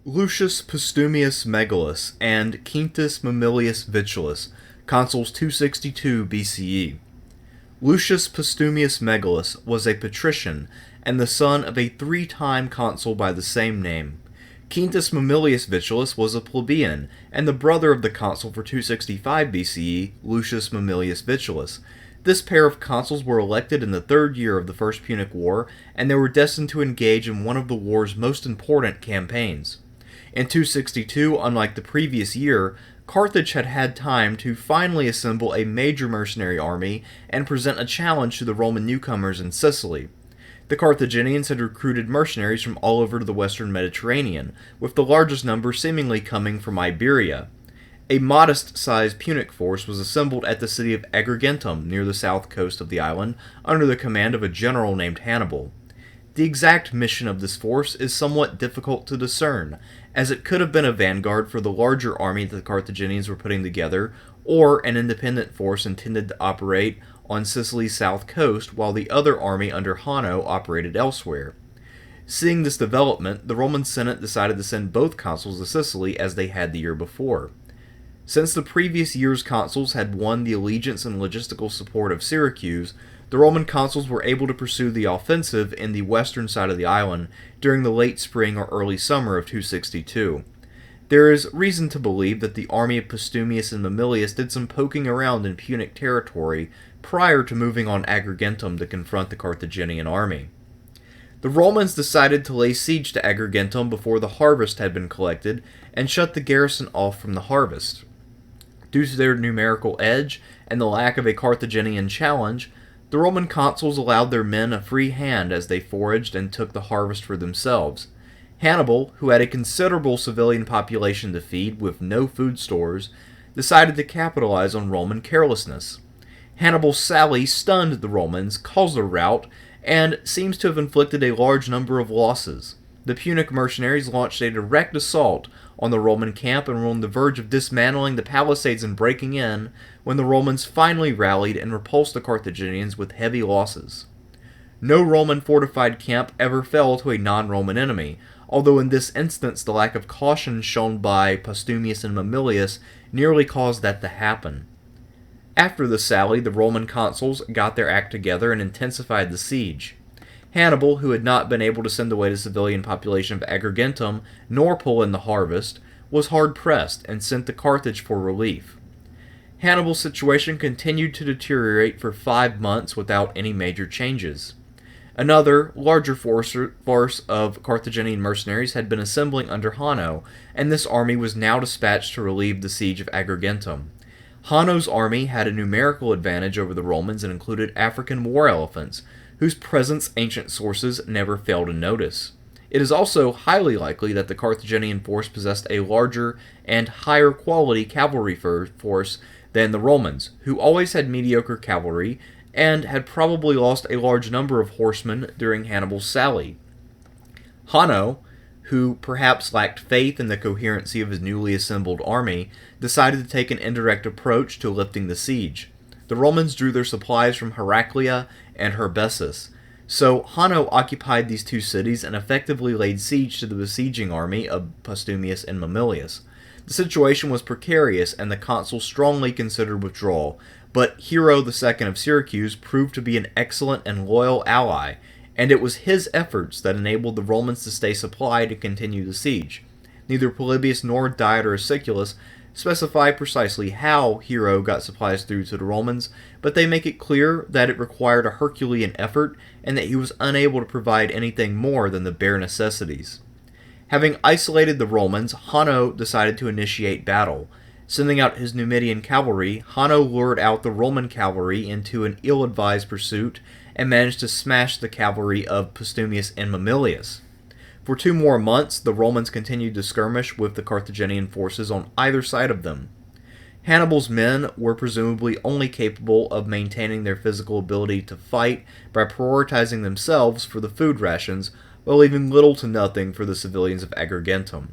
Lucius Postumius Megellus and Quintus Mamilius Vitulus, Consuls 262 B.C.E. Lucius Postumius Megellus was a patrician and the son of a three-time consul by the same name. Quintus Mamilius Vitulus was a plebeian and the brother of the consul for 265 BCE, Lucius Mamilius Vitulus. This pair of consuls were elected in the third year of the First Punic War, and they were destined to engage in one of the war's most important campaigns. In 262, unlike the previous year, Carthage had had time to finally assemble a major mercenary army and present a challenge to the Roman newcomers in Sicily. The Carthaginians had recruited mercenaries from all over the western Mediterranean, with the largest number seemingly coming from Iberia. A modest-sized Punic force was assembled at the city of Agrigentum near the south coast of the island under the command of a general named Hannibal. The exact mission of this force is somewhat difficult to discern, as it could have been a vanguard for the larger army that the Carthaginians were putting together, or an independent force intended to operate on Sicily's south coast while the other army under Hanno operated elsewhere. Seeing this development, the Roman Senate decided to send both consuls to Sicily as they had the year before. Since the previous year's consuls had won the allegiance and logistical support of Syracuse, the Roman consuls were able to pursue the offensive in the western side of the island during the late spring or early summer of 262. There is reason to believe that the army of Postumius and Mamilius did some poking around in Punic territory prior to moving on Agrigentum to confront the Carthaginian army. The Romans decided to lay siege to Agrigentum before the harvest had been collected and shut the garrison off from the harvest. Due to their numerical edge and the lack of a Carthaginian challenge, the Roman consuls allowed their men a free hand as they foraged and took the harvest for themselves. Hannibal, who had a considerable civilian population to feed with no food stores, decided to capitalize on Roman carelessness. Hannibal's sally stunned the Romans, caused a rout, and seems to have inflicted a large number of losses. The Punic mercenaries launched a direct assault on the Roman camp and were on the verge of dismantling the palisades and breaking in when the Romans finally rallied and repulsed the Carthaginians with heavy losses. No Roman fortified camp ever fell to a non-Roman enemy, although in this instance the lack of caution shown by Postumius and Mamilius nearly caused that to happen. After the sally, the Roman consuls got their act together and intensified the siege. Hannibal, who had not been able to send away the civilian population of Agrigentum nor pull in the harvest, was hard-pressed and sent to Carthage for relief. Hannibal's situation continued to deteriorate for 5 months without any major changes. Another, larger force of Carthaginian mercenaries had been assembling under Hanno, and this army was now dispatched to relieve the siege of Agrigentum. Hanno's army had a numerical advantage over the Romans and included African war elephants, whose presence ancient sources never fail to notice. It is also highly likely that the Carthaginian force possessed a larger and higher quality cavalry force than the Romans, who always had mediocre cavalry and had probably lost a large number of horsemen during Hannibal's sally. Hanno, who perhaps lacked faith in the coherency of his newly assembled army, decided to take an indirect approach to lifting the siege. The Romans drew their supplies from Heraclea and Herbessus, so Hanno occupied these two cities and effectively laid siege to the besieging army of Postumius and Mamilius. The situation was precarious and the consuls strongly considered withdrawal, but Hero II of Syracuse proved to be an excellent and loyal ally, and it was his efforts that enabled the Romans to stay supplied and continue the siege. Neither Polybius nor Diodorus Siculus specify precisely how Hero got supplies through to the Romans, but they make it clear that it required a Herculean effort and that he was unable to provide anything more than the bare necessities. Having isolated the Romans, Hanno decided to initiate battle. Sending out his Numidian cavalry, Hanno lured out the Roman cavalry into an ill-advised pursuit and managed to smash the cavalry of Postumius and Mamilius. For 2 more months, the Romans continued to skirmish with the Carthaginian forces on either side of them. Hannibal's men were presumably only capable of maintaining their physical ability to fight by prioritizing themselves for the food rations, while leaving little to nothing for the civilians of Agrigentum.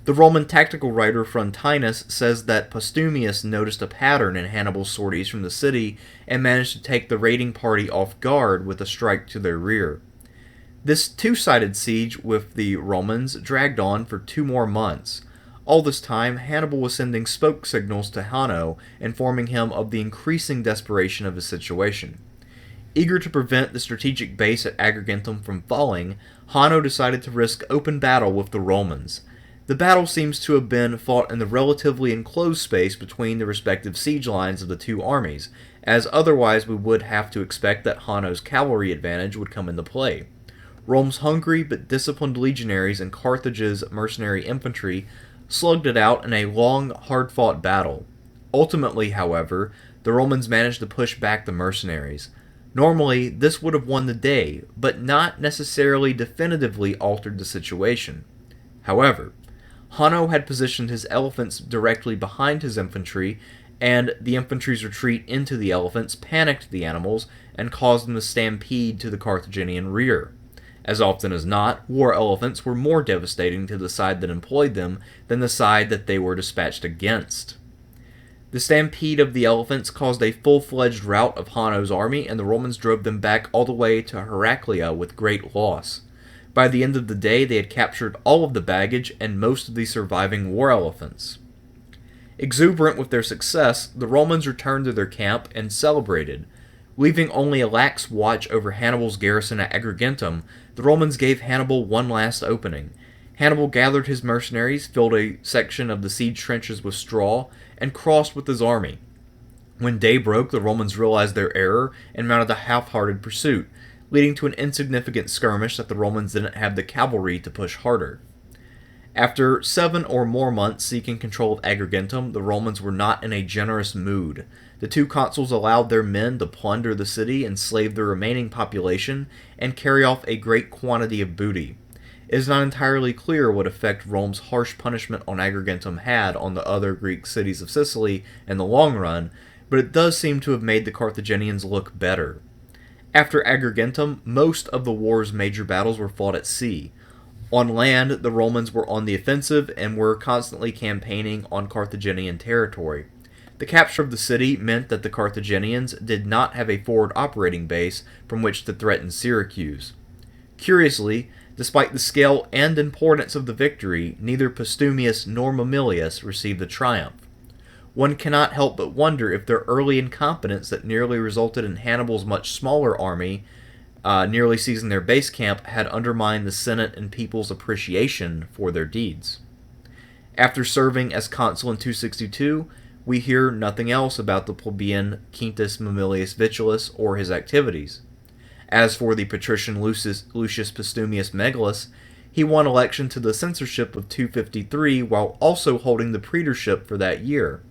The Roman tactical writer Frontinus says that Postumius noticed a pattern in Hannibal's sorties from the city and managed to take the raiding party off guard with a strike to their rear. This two-sided siege with the Romans dragged on for 2 more months. All this time, Hannibal was sending smoke signals to Hanno, informing him of the increasing desperation of his situation. Eager to prevent the strategic base at Agrigentum from falling, Hanno decided to risk open battle with the Romans. The battle seems to have been fought in the relatively enclosed space between the respective siege lines of the two armies, as otherwise we would have to expect that Hanno's cavalry advantage would come into play. Rome's hungry but disciplined legionaries and Carthage's mercenary infantry slugged it out in a long, hard-fought battle. Ultimately, however, the Romans managed to push back the mercenaries. Normally, this would have won the day, but not necessarily definitively altered the situation. However, Hanno had positioned his elephants directly behind his infantry, and the infantry's retreat into the elephants panicked the animals and caused them to stampede to the Carthaginian rear. As often as not, war elephants were more devastating to the side that employed them than the side that they were dispatched against. The stampede of the elephants caused a full-fledged rout of Hanno's army, and the Romans drove them back all the way to Heraclea with great loss. By the end of the day, they had captured all of the baggage and most of the surviving war elephants. Exuberant with their success, the Romans returned to their camp and celebrated. Leaving only a lax watch over Hannibal's garrison at Agrigentum, the Romans gave Hannibal one last opening. Hannibal gathered his mercenaries, filled a section of the siege trenches with straw, and crossed with his army. When day broke, the Romans realized their error and mounted a half-hearted pursuit, leading to an insignificant skirmish that the Romans didn't have the cavalry to push harder. After 7 or more months seeking control of Agrigentum, the Romans were not in a generous mood. The two consuls allowed their men to plunder the city, enslave the remaining population, and carry off a great quantity of booty. It is not entirely clear what effect Rome's harsh punishment on Agrigentum had on the other Greek cities of Sicily in the long run, but it does seem to have made the Carthaginians look better. After Agrigentum, most of the war's major battles were fought at sea. On land, the Romans were on the offensive and were constantly campaigning on Carthaginian territory. The capture of the city meant that the Carthaginians did not have a forward operating base from which to threaten Syracuse. Curiously, despite the scale and importance of the victory, neither Postumius nor Mamilius received the triumph. One cannot help but wonder if their early incompetence that nearly resulted in Hannibal's much smaller army nearly seizing their base camp had undermined the Senate and people's appreciation for their deeds. After serving as consul in 262, we hear nothing else about the plebeian Quintus Mamilius Vitulus or his activities. As for the patrician Lucius Postumius Megellus, he won election to the censorship of 253 while also holding the praetorship for that year.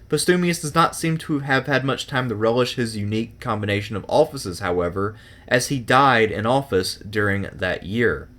Postumius does not seem to have had much time to relish his unique combination of offices, however, as he died in office during that year.